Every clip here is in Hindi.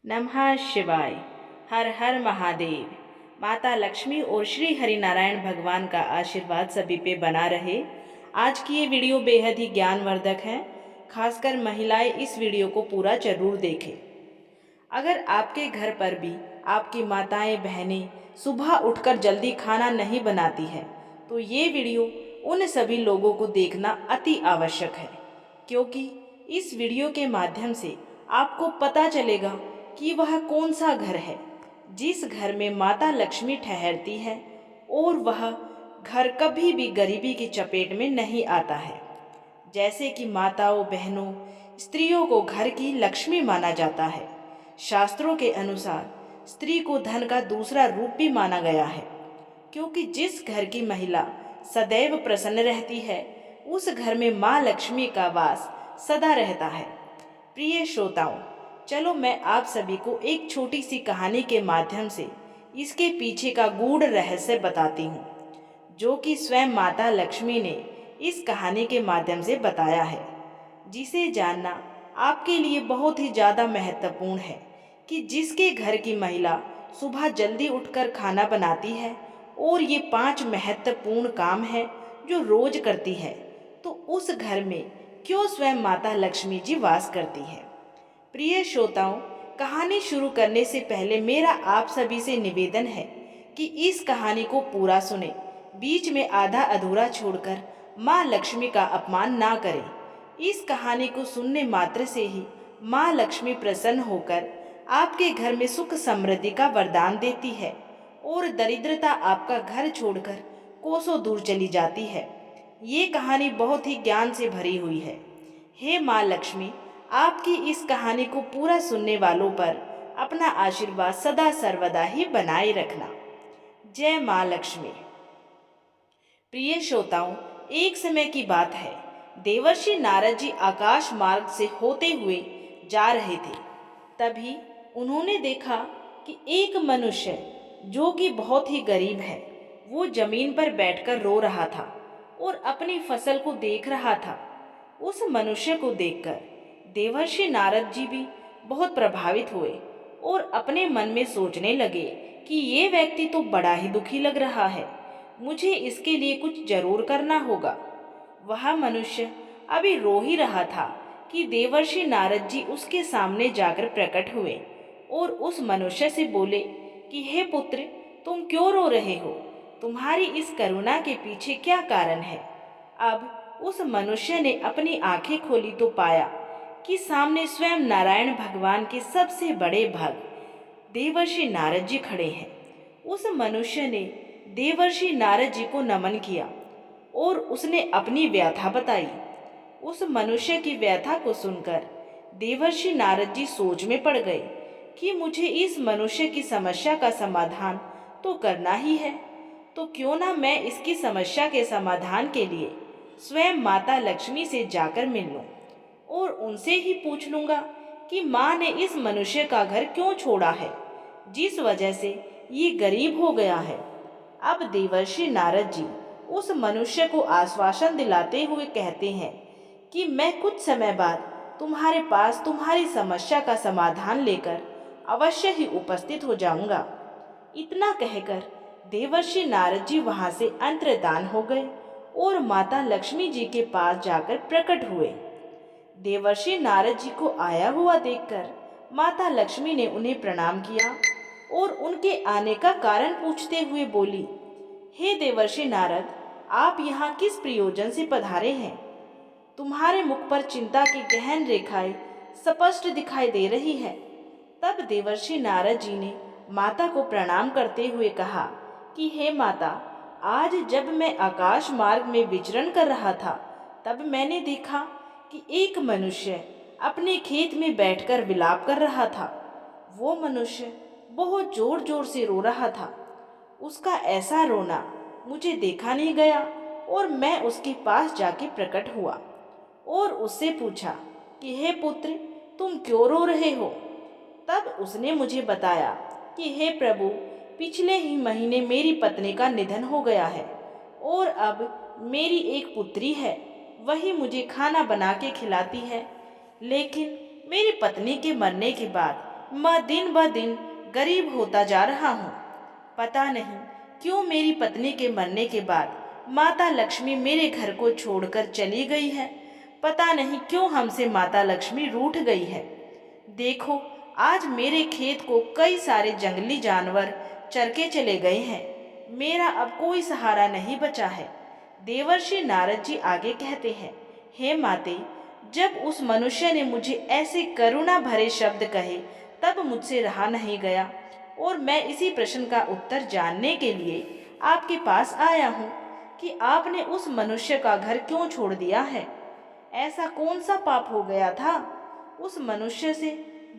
नमः शिवाय। हर हर महादेव। माता लक्ष्मी और श्री हरिनारायण भगवान का आशीर्वाद सभी पे बना रहे। आज की ये वीडियो बेहद ही ज्ञानवर्धक है। खासकर महिलाएं इस वीडियो को पूरा जरूर देखें। अगर आपके घर पर भी आपकी माताएं बहनें सुबह उठकर जल्दी खाना नहीं बनाती है तो ये वीडियो उन सभी लोगों को देखना अति आवश्यक है, क्योंकि इस वीडियो के माध्यम से आपको पता चलेगा कि वह कौन सा घर है जिस घर में माता लक्ष्मी ठहरती है और वह घर कभी भी गरीबी की चपेट में नहीं आता है। जैसे कि माताओं बहनों स्त्रियों को घर की लक्ष्मी माना जाता है। शास्त्रों के अनुसार स्त्री को धन का दूसरा रूप भी माना गया है, क्योंकि जिस घर की महिला सदैव प्रसन्न रहती है उस घर में माँ लक्ष्मी का वास सदा रहता है। प्रिय श्रोताओं, चलो मैं आप सभी को एक छोटी सी कहानी के माध्यम से इसके पीछे का गूढ़ रहस्य बताती हूँ, जो कि स्वयं माता लक्ष्मी ने इस कहानी के माध्यम से बताया है, जिसे जानना आपके लिए बहुत ही ज़्यादा महत्वपूर्ण है कि जिसके घर की महिला सुबह जल्दी उठकर खाना बनाती है और ये 5 महत्वपूर्ण काम है जो रोज करती है, तो उस घर में क्यों स्वयं माता लक्ष्मी जी वास करती है। प्रिय श्रोताओं, कहानी शुरू करने से पहले मेरा आप सभी से निवेदन है कि इस कहानी को पूरा सुने, बीच में आधा अधूरा छोड़कर माँ लक्ष्मी का अपमान ना करें। इस कहानी को सुनने मात्र से ही माँ लक्ष्मी प्रसन्न होकर आपके घर में सुख समृद्धि का वरदान देती है और दरिद्रता आपका घर छोड़कर कोसों दूर चली जाती है। ये कहानी बहुत ही ज्ञान से भरी हुई है। हे माँ लक्ष्मी, आपकी इस कहानी को पूरा सुनने वालों पर अपना आशीर्वाद सदा सर्वदा ही बनाए रखना। जय माँ लक्ष्मी। प्रिय श्रोताओं, एक समय की बात है, देवर्षि नारद जी आकाश मार्ग से होते हुए जा रहे थे। तभी उन्होंने देखा कि एक मनुष्य जो कि बहुत ही गरीब है, वो जमीन पर बैठकर रो रहा था और अपनी फसल को देख रहा था। उस मनुष्य को देखकर देवर्षि नारद जी भी बहुत प्रभावित हुए और अपने मन में सोचने लगे कि ये व्यक्ति तो बड़ा ही दुखी लग रहा है, मुझे इसके लिए कुछ जरूर करना होगा। वह मनुष्य अभी रो ही रहा था कि देवर्षि नारद जी उसके सामने जाकर प्रकट हुए और उस मनुष्य से बोले कि हे पुत्र, तुम क्यों रो रहे हो? तुम्हारी इस करुणा के पीछे क्या कारण है? अब उस मनुष्य ने अपनी आंखें खोली तो पाया कि सामने स्वयं नारायण भगवान के सबसे बड़े भक्त देवर्षि नारद जी खड़े हैं। उस मनुष्य ने देवर्षि नारद जी को नमन किया और उसने अपनी व्यथा बताई। उस मनुष्य की व्यथा को सुनकर देवर्षि नारद जी सोच में पड़ गए कि मुझे इस मनुष्य की समस्या का समाधान तो करना ही है, तो क्यों ना मैं इसकी समस्या के समाधान के लिए स्वयं माता लक्ष्मी से जाकर मिल लूं और उनसे ही पूछ लूंगा कि माँ ने इस मनुष्य का घर क्यों छोड़ा है, जिस वजह से ये गरीब हो गया है। अब देवर्षि नारद जी उस मनुष्य को आश्वासन दिलाते हुए कहते हैं कि मैं कुछ समय बाद तुम्हारे पास तुम्हारी समस्या का समाधान लेकर अवश्य ही उपस्थित हो जाऊंगा। इतना कहकर देवर्षि नारद जी वहां से अंतर्धान हो गए और माता लक्ष्मी जी के पास जाकर प्रकट हुए। देवर्षि नारद जी को आया हुआ देखकर माता लक्ष्मी ने उन्हें प्रणाम किया और उनके आने का कारण पूछते हुए बोली, हे देवर्षि नारद, आप यहाँ किस प्रयोजन से पधारे हैं? तुम्हारे मुख पर चिंता की गहन रेखाएं स्पष्ट दिखाई दे रही है। तब देवर्षि नारद जी ने माता को प्रणाम करते हुए कहा कि हे माता, आज जब मैं आकाश मार्ग में विचरण कर रहा था तब मैंने देखा कि एक मनुष्य अपने खेत में बैठकर विलाप कर रहा था। वो मनुष्य बहुत जोर जोर से रो रहा था। उसका ऐसा रोना मुझे देखा नहीं गया और मैं उसके पास जाके प्रकट हुआ और उससे पूछा कि हे पुत्र, तुम क्यों रो रहे हो? तब उसने मुझे बताया कि हे प्रभु, पिछले ही महीने मेरी पत्नी का निधन हो गया है और अब मेरी एक पुत्री है, वही मुझे खाना बना के खिलाती है। लेकिन मेरी पत्नी के मरने के बाद मैं दिन ब दिन गरीब होता जा रहा हूँ। पता नहीं क्यों मेरी पत्नी के मरने के बाद माता लक्ष्मी मेरे घर को छोड़कर चली गई है। पता नहीं क्यों हमसे माता लक्ष्मी रूठ गई है। देखो, आज मेरे खेत को कई सारे जंगली जानवर चर के चले गए हैं। मेरा अब कोई सहारा नहीं बचा है। देवर्षि नारद जी आगे कहते हैं, हे माते, जब उस मनुष्य ने मुझे ऐसे करुणा भरे शब्द कहे तब मुझसे रहा नहीं गया और मैं इसी प्रश्न का उत्तर जानने के लिए आपके पास आया हूँ कि आपने उस मनुष्य का घर क्यों छोड़ दिया है। ऐसा कौन सा पाप हो गया था उस मनुष्य से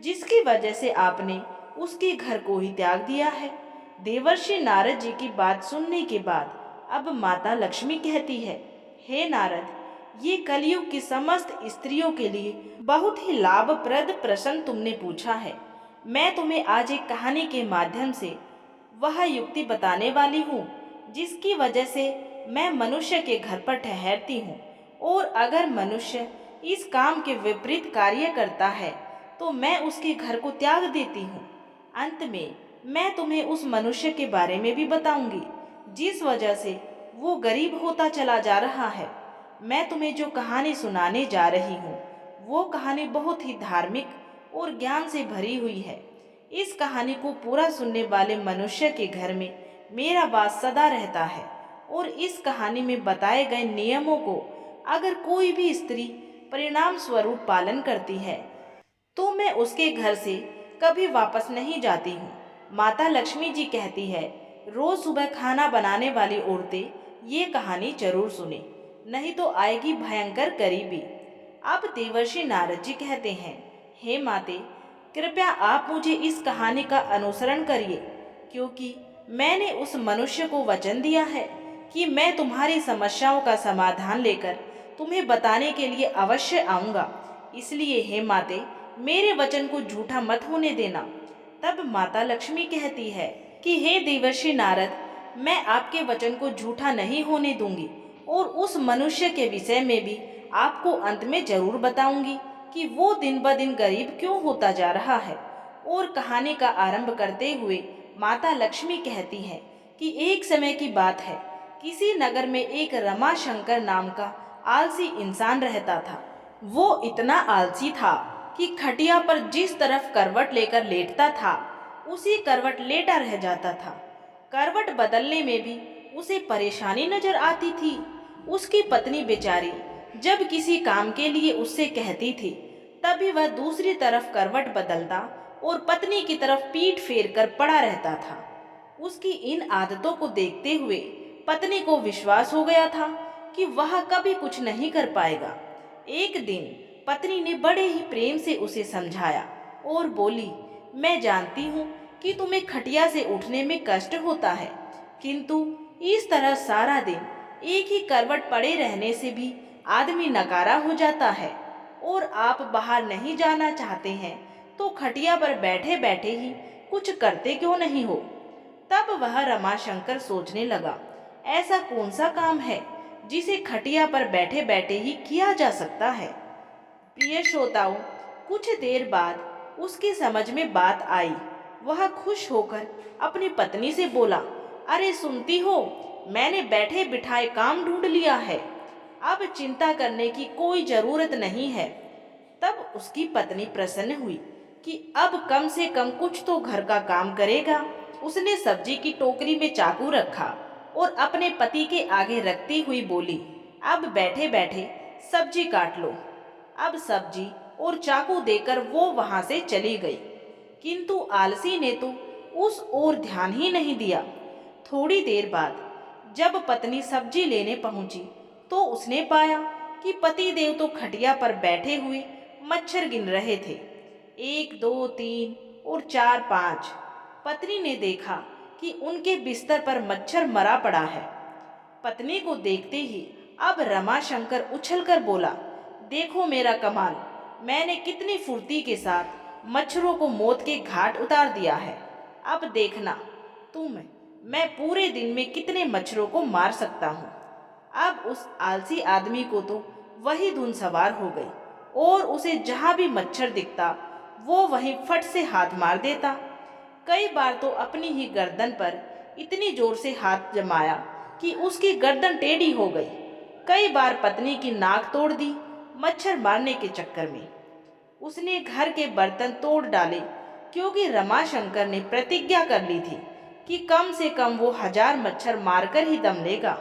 जिसकी वजह से आपने उसके घर को ही त्याग दिया है। देवर्षि नारद जी की बात सुनने के बाद अब माता लक्ष्मी कहती है, हे नारद, ये कलयुग की समस्त स्त्रियों के लिए बहुत ही लाभप्रद प्रश्न तुमने पूछा है। मैं तुम्हें आज एक कहानी के माध्यम से वह युक्ति बताने वाली हूँ जिसकी वजह से मैं मनुष्य के घर पर ठहरती हूँ, और अगर मनुष्य इस काम के विपरीत कार्य करता है तो मैं उसके घर को त्याग देती हूँ। अंत में मैं तुम्हें उस मनुष्य के बारे में भी बताऊंगी जिस वजह से वो गरीब होता चला जा रहा है। मैं तुम्हें जो कहानी सुनाने जा रही हूँ वो कहानी बहुत ही धार्मिक और ज्ञान से भरी हुई है। इस कहानी को पूरा सुनने वाले मनुष्य के घर में मेरा वास सदा रहता है, और इस कहानी में बताए गए नियमों को अगर कोई भी स्त्री परिणाम स्वरूप पालन करती है तो मैं उसके घर से कभी वापस नहीं जाती हूँ। माता लक्ष्मी जी कहती है, रोज सुबह खाना बनाने वाली औरतें ये कहानी जरूर सुने, नहीं तो आएगी भयंकर गरीबी। अब देवर्षि नारद जी कहते हैं, हे माते, कृपया आप मुझे इस कहानी का अनुसरण करिए, क्योंकि मैंने उस मनुष्य को वचन दिया है कि मैं तुम्हारी समस्याओं का समाधान लेकर तुम्हें बताने के लिए अवश्य आऊँगा। इसलिए हे माते, मेरे वचन को झूठा मत होने देना। तब माता लक्ष्मी कहती है कि हे देवर्षि नारद, मैं आपके वचन को झूठा नहीं होने दूंगी और उस मनुष्य के विषय में भी आपको अंत में जरूर बताऊंगी कि वो दिन ब दिन गरीब क्यों होता जा रहा है। और कहानी का आरंभ करते हुए माता लक्ष्मी कहती है कि एक समय की बात है, किसी नगर में एक रमाशंकर नाम का आलसी इंसान रहता था। वो इतना आलसी था कि खटिया पर जिस तरफ करवट लेकर लेटता था उसी करवट लेटा रह जाता था। करवट बदलने में भी उसे परेशानी नजर आती थी। उसकी पत्नी बेचारी जब किसी काम के लिए उससे कहती थी तभी वह दूसरी तरफ करवट बदलता और पत्नी की तरफ पीठ फेर कर पड़ा रहता था। उसकी इन आदतों को देखते हुए पत्नी को विश्वास हो गया था कि वह कभी कुछ नहीं कर पाएगा। एक दिन पत्नी ने बड़े ही प्रेम से उसे समझाया और बोली, मैं जानती हूँ कि तुम्हें खटिया से उठने में कष्ट होता है, किंतु इस तरह सारा दिन एक ही करवट पड़े रहने से भी आदमी नकारा हो जाता है, और आप बाहर नहीं जाना चाहते हैं तो खटिया पर बैठे बैठे ही कुछ करते क्यों नहीं हो। तब वह रमाशंकर सोचने लगा, ऐसा कौन सा काम है जिसे खटिया पर बैठे बैठे ही किया जा सकता है। प्रिय श्रोताओं, कुछ देर बाद उसकी समझ में बात आई। वह खुश होकर अपनी पत्नी से बोला, अरे सुनती हो, मैंने बैठे बिठाए काम ढूंढ लिया है, अब चिंता करने की कोई जरूरत नहीं है। तब उसकी पत्नी प्रसन्न हुई कि अब कम से कम कुछ तो घर का काम करेगा। उसने सब्जी की टोकरी में चाकू रखा और अपने पति के आगे रखती हुई बोली, अब बैठे बैठे सब्जी काट लो। अब सब्जी और चाकू देकर वो वहां से चली गई, किंतु आलसी ने तो उस ओर ध्यान ही नहीं दिया। थोड़ी देर बाद जब पत्नी सब्जी लेने पहुंची तो उसने पाया कि पति देव तो खटिया पर बैठे हुए मच्छर गिन रहे थे, 1 2 3 और 4 5। पत्नी ने देखा कि उनके बिस्तर पर मच्छर मरा पड़ा है। पत्नी को देखते ही अब रमाशंकर उछलकर बोला, देखो मेरा कमाल, मैंने कितनी फुर्ती के साथ मच्छरों को मौत के घाट उतार दिया है। अब देखना मैं पूरे दिन में कितने मच्छरों को मार सकता हूँ। अब उस आलसी आदमी को तो वही धुन सवार हो गई और उसे जहाँ भी मच्छर दिखता वो वहीं फट से हाथ मार देता। कई बार तो अपनी ही गर्दन पर इतनी जोर से हाथ जमाया कि उसकी गर्दन टेढ़ी हो गई। कई बार पत्नी की नाक तोड़ दी मच्छर मारने के चक्कर में। उसने घर के बर्तन तोड़ डाले क्योंकि रमाशंकर ने प्रतिज्ञा कर ली थी कि कम से कम वो 1000 मच्छर मारकर ही दम लेगा।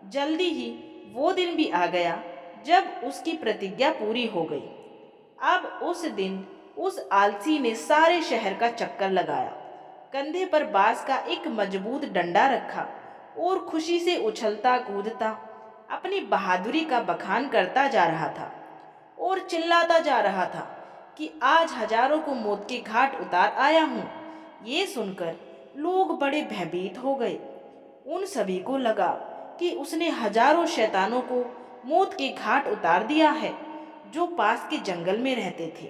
जल्दी ही वो दिन भी आ गया जब उसकी प्रतिज्ञा पूरी हो गई। अब उस दिन उस आलसी ने सारे शहर का चक्कर लगाया, कंधे पर बांस का एक मजबूत डंडा रखा और खुशी से उछलता कूदता अपनी बहादुरी का बखान करता जा रहा था और चिल्लाता जा रहा था कि आज हजारों को मौत के घाट उतार आया हूँ। ये सुनकर लोग बड़े भयभीत हो गए। उन सभी को लगा कि उसने हजारों शैतानों को मौत के घाट उतार दिया है जो पास के जंगल में रहते थे।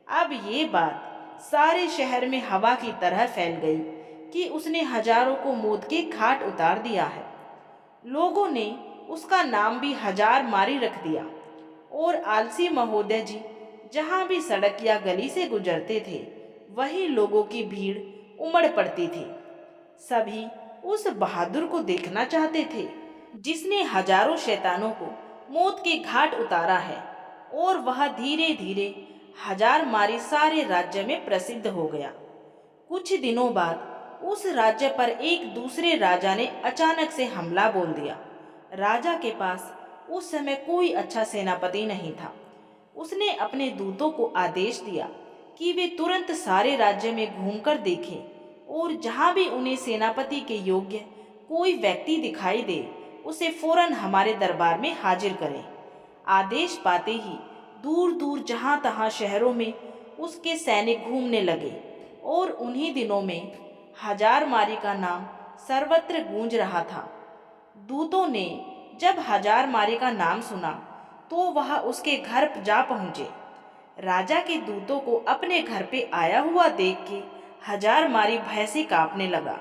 अब ये बात सारे शहर में हवा की तरह फैल गई कि उसने हजारों को मौत के घाट उतार दिया है। लोगों ने उसका नाम भी 1000 मारी रख दिया और आलसी महोदय जी जहाँ भी सड़क या गली से गुजरते थे वहीं लोगों की भीड़ उमड़ पड़ती थी। सभी उस बहादुर को देखना चाहते थे जिसने हजारों शैतानों को मौत के घाट उतारा है और वह धीरे धीरे 1000 मारी सारे राज्य में प्रसिद्ध हो गया। कुछ दिनों बाद उस राज्य पर एक दूसरे राजा ने अचानक से हमला बोल दिया। राजा के पास उस समय कोई अच्छा सेनापति नहीं था। उसने अपने दूतों को आदेश दिया कि वे तुरंत सारे राज्य में घूमकर देखें और जहां भी उन्हें सेनापति के योग्य कोई व्यक्ति दिखाई दे उसे फौरन हमारे दरबार में हाजिर करें। आदेश पाते ही दूर दूर जहां तहां शहरों में उसके सैनिक घूमने लगे और उन्हीं दिनों में 1000 मारी का नाम सर्वत्र गूंज रहा था। दूतों ने जब 1000 मारी का नाम सुना तो वह उसके घर जा पहुंचे। राजा के दूतों को अपने घर पे आया हुआ देख के 1000 मारी भय से कांपने लगा।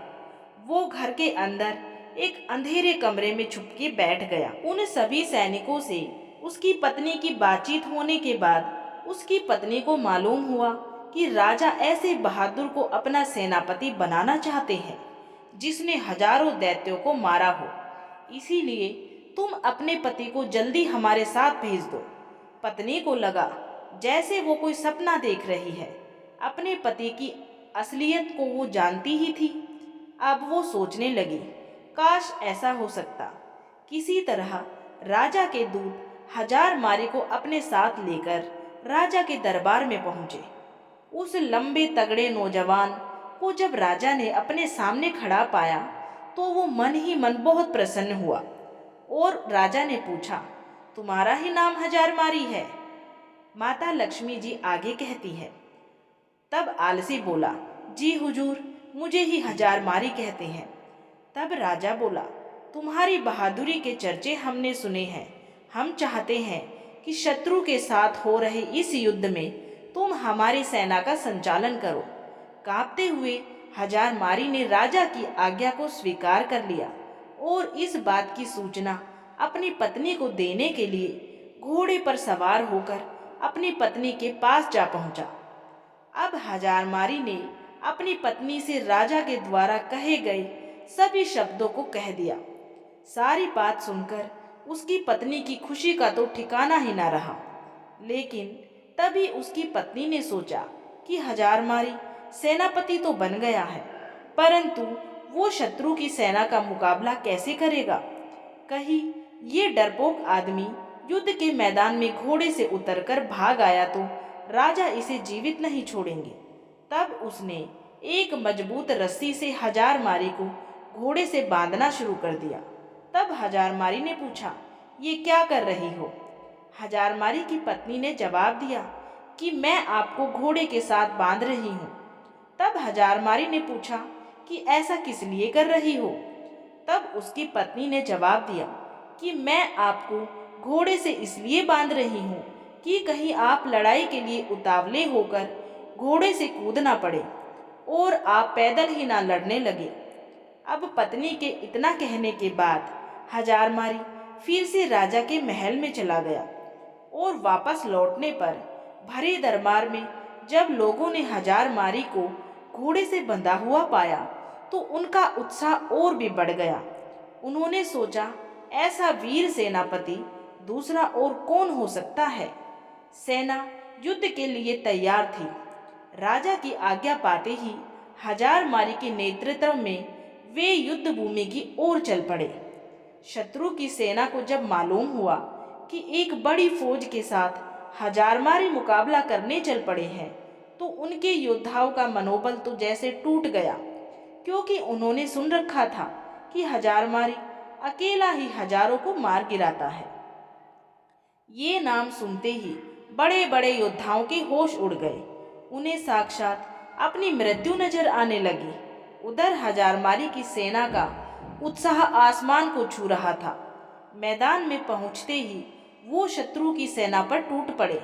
वो घर के अंदर एक अंधेरे कमरे में छुप के बैठ गया। उन सभी सैनिकों से उसकी पत्नी की बातचीत होने के बाद उसकी पत्नी को मालूम हुआ कि राजा ऐसे बहादुर को अपना सेनापति बनाना चाहते हैं जिसने हजारों दैत्यों को मारा हो। इसीलिए तुम अपने पति को जल्दी हमारे साथ भेज दो। पत्नी को लगा जैसे वो कोई सपना देख रही है। अपने पति की असलियत को वो जानती ही थी। अब वो सोचने लगी, काश ऐसा हो सकता। किसी तरह राजा के दूत 1000 मारी को अपने साथ लेकर राजा के दरबार में पहुंचे। उस लंबे तगड़े नौजवान को जब राजा ने अपने सामने खड़ा पाया तो वो मन ही मन बहुत प्रसन्न हुआ और राजा ने पूछा, तुम्हारा ही नाम 1000 मारी है? माता लक्ष्मी जी आगे कहती है। तब आलसी बोला, जी हुजूर, मुझे ही 1000 मारी कहते हैं। तब राजा बोला, तुम्हारी बहादुरी के चर्चे हमने सुने हैं। हम चाहते हैं कि शत्रु के साथ हो रहे इस युद्ध में तुम हमारी सेना का संचालन करो। कांपते हुए 1000 मारी ने राजा की आज्ञा को स्वीकार कर लिया और इस बात की सूचना अपनी पत्नी को देने के लिए घोड़े पर सवार होकर अपनी पत्नी के पास जा पहुंचा। अब 1000 मारी ने अपनी पत्नी से राजा के द्वारा कहे गए सभी शब्दों को कह दिया। सारी बात सुनकर उसकी पत्नी की खुशी का तो ठिकाना ही ना रहा। लेकिन तभी उसकी पत्नी ने सोचा कि 1000 मारी सेनापति तो बन गया है, परंतु वो शत्रु की सेना का मुकाबला कैसे करेगा? कहीं ये डरपोक आदमी युद्ध के मैदान में घोड़े से उतरकर भाग आया तो राजा इसे जीवित नहीं छोड़ेंगे। तब उसने एक मजबूत रस्सी से 1000 मारी को घोड़े से बांधना शुरू कर दिया। तब 1000 मारी ने पूछा, ये क्या कर रही हो? 1000 मारी की पत्नी ने जवाब दिया कि मैं आपको घोड़े के साथ बांध रही हूँ। तब 1000 मारी ने पूछा कि ऐसा किस लिए कर रही हो? तब उसकी पत्नी ने जवाब दिया कि मैं आपको घोड़े से इसलिए बांध रही हूँ कि कहीं आप लड़ाई के लिए उतावले होकर घोड़े से कूद ना पड़े और आप पैदल ही ना लड़ने लगे। अब पत्नी के इतना कहने के बाद 1000 मारी फिर से राजा के महल में चला गया और वापस लौटने पर भरे दरबार में जब लोगों ने हजारमारी को घोड़े से बंधा हुआ पाया तो उनका उत्साह और भी बढ़ गया। उन्होंने सोचा, ऐसा वीर सेनापति दूसरा और कौन हो सकता है। सेना युद्ध के लिए तैयार थी। राजा की आज्ञा पाते ही हजारमारी के नेतृत्व में वे युद्ध भूमि की ओर चल पड़े। शत्रु की सेना को जब मालूम हुआ कि एक बड़ी फौज के साथ हजारमारी मुकाबला करने चल पड़े हैं तो उनके योद्धाओं का मनोबल तो जैसे टूट गया, क्योंकि उन्होंने सुन रखा था कि हजारमारी अकेला ही हजारों को मार गिराता है। ये नाम सुनते ही बड़े बड़े योद्धाओं के होश उड़ गए। उन्हें साक्षात अपनी मृत्यु नजर आने लगी। उधर हजारमारी की सेना का उत्साह आसमान को छू रहा था। मैदान में पहुंचते ही वो शत्रु की सेना पर टूट पड़े।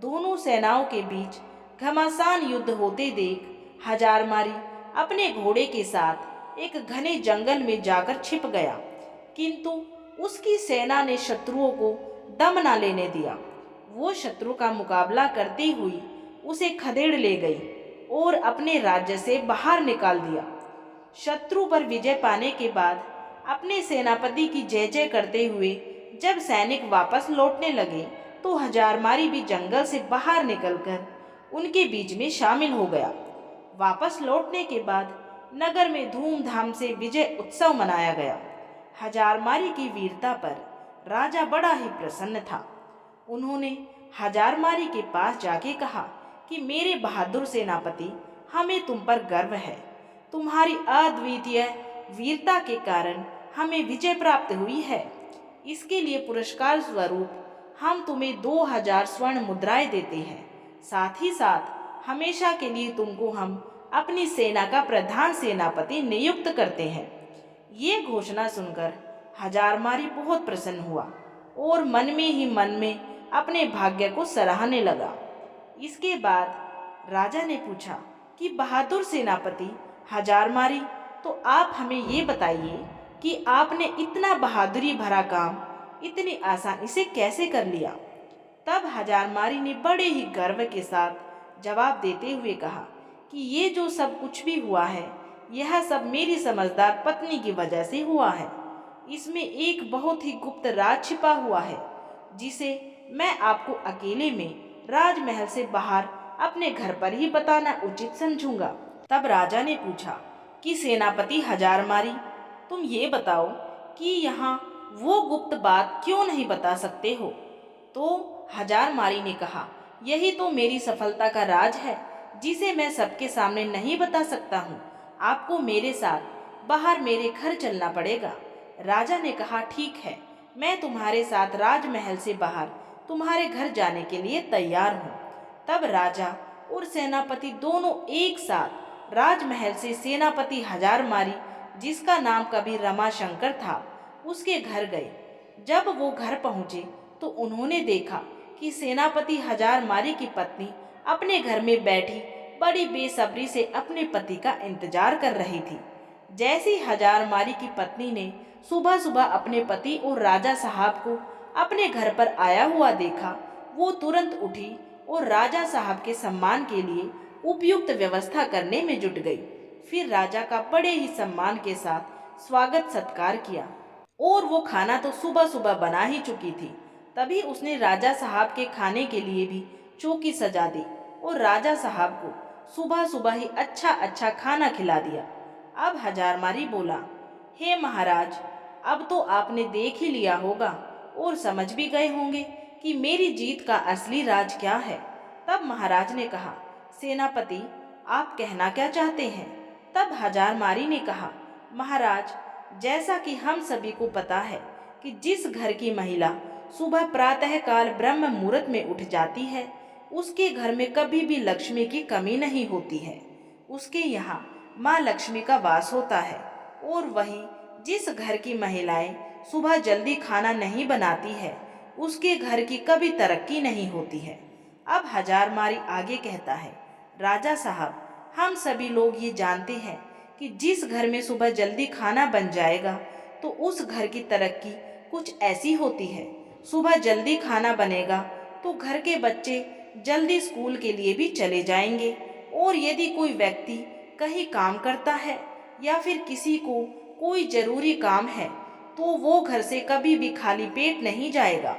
दोनों सेनाओं के बीच घमासान युद्ध होते देख हजारमारी अपने घोड़े के साथ एक घने जंगल में जाकर छिप गया, किंतु उसकी सेना ने शत्रुओं को दम न लेने दिया। वो शत्रु का मुकाबला करती हुई उसे खदेड़ ले गई और अपने राज्य से बाहर निकाल दिया। शत्रु पर विजय पाने के बाद अपने सेनापति की जय जय करते हुए जब सैनिक वापस लौटने लगे तो हजारमारी भी जंगल से बाहर निकलकर उनके बीच में शामिल हो गया। वापस लौटने के बाद नगर में धूमधाम से विजय उत्सव मनाया गया। हजारमारी की वीरता पर राजा बड़ा ही प्रसन्न था। उन्होंने हजारमारी के पास जाके कहा कि मेरे बहादुर सेनापति, हमें तुम पर गर्व है। तुम्हारी अद्वितीय वीरता के कारण हमें विजय प्राप्त हुई है। इसके लिए पुरस्कार स्वरूप हम तुम्हें 2000 स्वर्ण मुद्राएं देते हैं। साथ ही साथ हमेशा के लिए तुमको हम अपनी सेना का प्रधान सेनापति नियुक्त करते हैं। ये घोषणा सुनकर हजारमारी बहुत प्रसन्न हुआ और मन में ही मन में अपने भाग्य को सराहने लगा। इसके बाद राजा ने पूछा कि बहादुर सेनापति हजारमारी, तो आप हमें ये बताइए कि आपने इतना बहादुरी भरा काम इतनी आसानी से कैसे कर लिया। तब हजारमारी ने बड़े ही गर्व के साथ जवाब देते हुए कहा कि ये जो सब कुछ भी हुआ है, यह सब मेरी समझदार पत्नी की वजह से हुआ है। इसमें एक बहुत ही गुप्त राज छिपा हुआ है, जिसे मैं आपको अकेले में राजमहल से बाहर अपने घर पर ही बताना उचित समझूंगा। तब राजा ने पूछा कि सेनापति हजारमारी, तुम ये बताओ कि यहाँ वो गुप्त बात क्यों नहीं बता सकते हो। तो हजारमारी ने कहा, यही तो मेरी सफलता का राज है, जिसे मैं सबके सामने नहीं बता सकता हूँ। आपको मेरे साथ बाहर मेरे घर चलना पड़ेगा। राजा ने कहा, ठीक है, मैं तुम्हारे साथ राजमहल से बाहर तुम्हारे घर जाने के लिए तैयार हूँ। तब राजा और सेनापति दोनों एक साथ राजमहल से सेनापति हजारमारी, जिसका नाम कभी रमाशंकर था, उसके घर गए। जब वो घर पहुंचे तो उन्होंने देखा कि सेनापति हजारमारी की पत्नी अपने घर में बैठी बड़ी बेसब्री से अपने पति का इंतजार कर रही थी। जैसी हजारमारी की पत्नी ने सुबह सुबह अपने पति और राजा साहब को अपने घर पर आया हुआ देखा, वो तुरंत उठी और राजा साहब के सम्मान के लिए उपयुक्त व्यवस्था करने में जुट गई। फिर राजा का बड़े ही सम्मान के साथ स्वागत सत्कार किया और वो खाना तो सुबह सुबह बना ही चुकी थी। तभी उसने राजा साहब के खाने के लिए भी चौकी सजा दी और राजा साहब को सुबह सुबह ही अच्छा अच्छा खाना खिला दिया। अब हजारमारी बोला, हे महाराज, अब तो आपने देख ही लिया होगा और समझ भी गए होंगे कि मेरी जीत का असली राज क्या है। तब महाराज ने कहा, सेनापति, आप कहना क्या चाहते हैं। तब हजारमारी ने कहा, महाराज, जैसा कि हम सभी को पता है कि जिस घर की महिला सुबह प्रातःकाल ब्रह्म मुहूर्त में उठ जाती है, उसके घर में कभी भी लक्ष्मी की कमी नहीं होती है। उसके यहाँ माँ लक्ष्मी का वास होता है। और वही जिस घर की महिलाएं सुबह जल्दी खाना नहीं बनाती है, उसके घर की कभी तरक्की नहीं होती है। अब हजारमारी आगे कहता है, राजा साहब, हम सभी लोग ये जानते हैं कि जिस घर में सुबह जल्दी खाना बन जाएगा तो उस घर की तरक्की कुछ ऐसी होती है। सुबह जल्दी खाना बनेगा तो घर के बच्चे जल्दी स्कूल के लिए भी चले जाएंगे। और यदि कोई व्यक्ति कहीं काम करता है या फिर किसी को कोई जरूरी काम है तो वो घर से कभी भी खाली पेट नहीं जाएगा।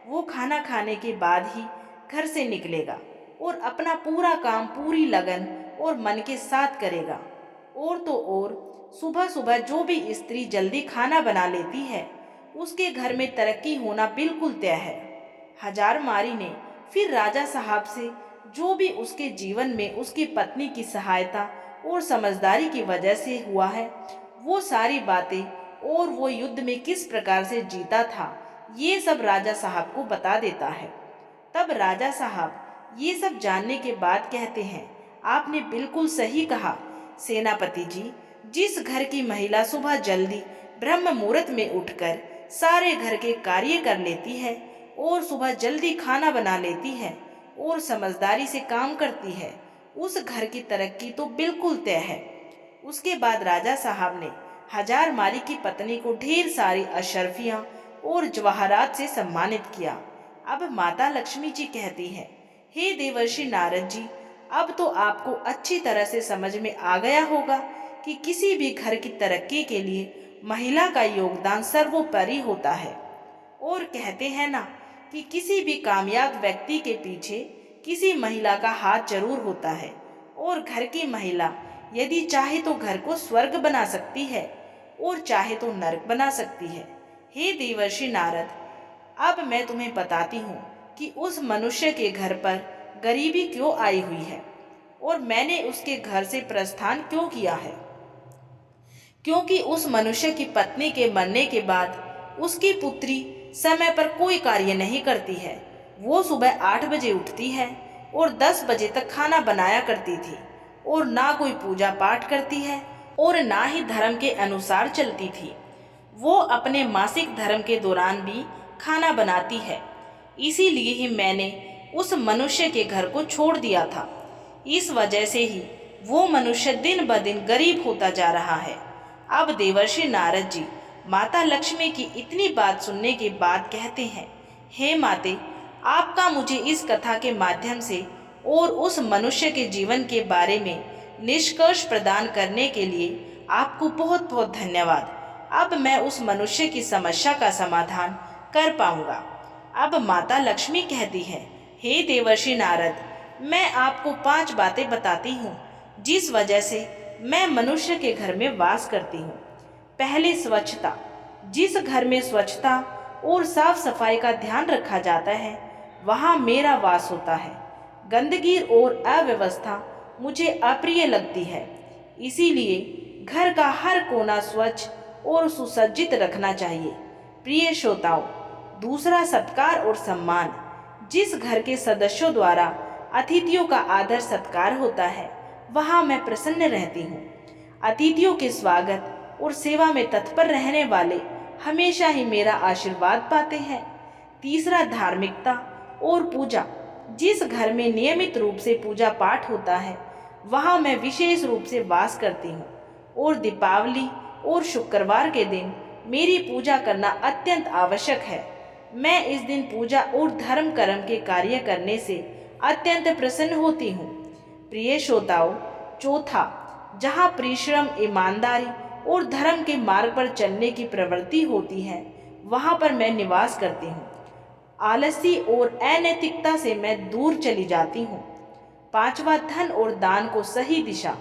वो खाना खाने के बाद ही घर से निकलेगा और अपना पूरा काम पूरी लगन और मन के साथ करेगा। और तो और सुबह सुबह जो भी स्त्री जल्दी खाना बना लेती है उसके घर में तरक्की होना बिल्कुल तय है। हजारमारी ने फिर राजा साहब से जो भी उसके जीवन में उसकी पत्नी की सहायता और समझदारी की वजह से हुआ है वो सारी बातें और वो युद्ध में किस प्रकार से जीता था ये सब राजा साहब को बता देता है। तब राजा साहब ये सब जानने के बाद कहते हैं, आपने बिल्कुल सही कहा सेनापति जी। जिस घर की महिला सुबह जल्दी ब्रह्म मुहूर्त में उठकर सारे घर के कार्य कर लेती है और सुबह जल्दी खाना बना लेती है और समझदारी से काम करती है उस घर की तरक्की तो बिल्कुल तय है। उसके बाद राजा साहब ने हजारमारी की पत्नी को ढेर सारी अशर्फियां और जवाहरात से सम्मानित किया। अब माता लक्ष्मी जी कहती है, हे देवर्षि नारद जी, अब तो आपको अच्छी तरह से समझ में आ गया होगा कि किसी भी घर की तरक्की के लिए महिला का योगदान सर्वोपरि होता है। और कहते हैं ना कि किसी भी कामयाब व्यक्ति के पीछे किसी महिला का हाथ जरूर होता है और घर की महिला यदि चाहे तो घर को स्वर्ग बना सकती है और चाहे तो नरक बना सकती है। हे देवर्षि नारद, अब मैं तुम्हें बताती हूँ कि उस मनुष्य के घर पर गरीबी क्यों आई हुई है और मैंने उसके घर से प्रस्थान क्यों किया है। क्योंकि उस मनुष्य की पत्नी के मरने के बाद उसकी पुत्री समय पर कोई कार्य नहीं करती है। वो सुबह 8 बजे उठती है और 10 बजे तक खाना बनाया करती थी और ना कोई पूजा पाठ करती है और ना ही धर्म के अनुसार चलती थी। वो अपने मासिक धर्म के दौरान भी खाना बनाती है। इसीलिए ही मैंने उस मनुष्य के घर को छोड़ दिया था। इस वजह से ही वो मनुष्य दिन ब दिन गरीब होता जा रहा है। अब देवर्षि नारद जी माता लक्ष्मी की इतनी बात सुनने के बाद कहते हैं, हे माते, आपका मुझे इस कथा के माध्यम से और उस मनुष्य के जीवन के बारे में निष्कर्ष प्रदान करने के लिए आपको बहुत बहुत धन्यवाद। अब मैं उस मनुष्य की समस्या का समाधान कर पाऊंगा। अब माता लक्ष्मी कहती है, हे देवर्षि नारद, मैं आपको 5 बातें बताती हूँ जिस वजह से मैं मनुष्य के घर में वास करती हूँ। पहले, स्वच्छता। जिस घर में स्वच्छता और साफ सफाई का ध्यान रखा जाता है वहाँ मेरा वास होता है। गंदगी और अव्यवस्था मुझे अप्रिय लगती है, इसीलिए घर का हर कोना स्वच्छ और सुसज्जित रखना चाहिए। प्रिय श्रोताओं, दूसरा, सत्कार और सम्मान। जिस घर के सदस्यों द्वारा अतिथियों का आदर सत्कार होता है वहाँ मैं प्रसन्न रहती हूँ। अतिथियों के स्वागत और सेवा में तत्पर रहने वाले हमेशा ही मेरा आशीर्वाद पाते हैं। तीसरा, धार्मिकता और पूजा। जिस घर में नियमित रूप से पूजा पाठ होता है वहाँ मैं विशेष रूप से वास करती हूँ और दीपावली और शुक्रवार के दिन मेरी पूजा करना अत्यंत आवश्यक है। मैं इस दिन पूजा और धर्म कर्म के कार्य करने से अत्यंत प्रसन्न होती हूँ। प्रिय श्रोताओं, चौथा, जहाँ परिश्रम, ईमानदारी और धर्म के मार्ग पर चलने की प्रवृत्ति होती है वहाँ पर मैं निवास करती हूँ। आलसी और अनैतिकता से मैं दूर चली जाती हूँ। पांचवा, धन और दान को सही दिशा।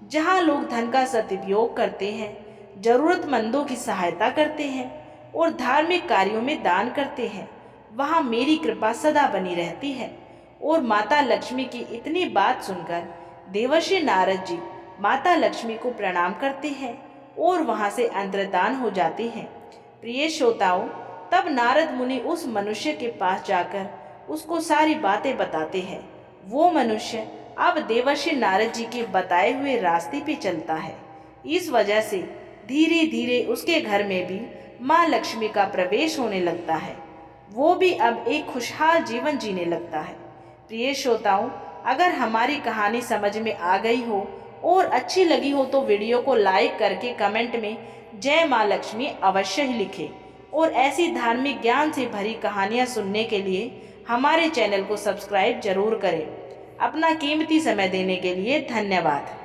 जहाँ लोग धन का सदुपयोग करते हैं, जरूरतमंदों की सहायता करते हैं और धार्मिक कार्यों में दान करते हैं वहाँ मेरी कृपा सदा बनी रहती है। और माता लक्ष्मी की इतनी बात सुनकर देवर्षि नारद जी माता लक्ष्मी को प्रणाम करते हैं और वहाँ से अंतर्धान हो जाते हैं। प्रिय श्रोताओं, तब नारद मुनि उस मनुष्य के पास जाकर उसको सारी बातें बताते हैं। वो मनुष्य अब देवर्षि नारद जी के बताए हुए रास्ते पे चलता है। इस वजह से धीरे धीरे उसके घर में भी माँ लक्ष्मी का प्रवेश होने लगता है। वो भी अब एक खुशहाल जीवन जीने लगता है। प्रिय श्रोताओं, अगर हमारी कहानी समझ में आ गई हो और अच्छी लगी हो तो वीडियो को लाइक करके कमेंट में जय माँ लक्ष्मी अवश्य ही लिखें। और ऐसी धार्मिक ज्ञान से भरी कहानियाँ सुनने के लिए हमारे चैनल को सब्सक्राइब जरूर करें। अपना कीमती समय देने के लिए धन्यवाद।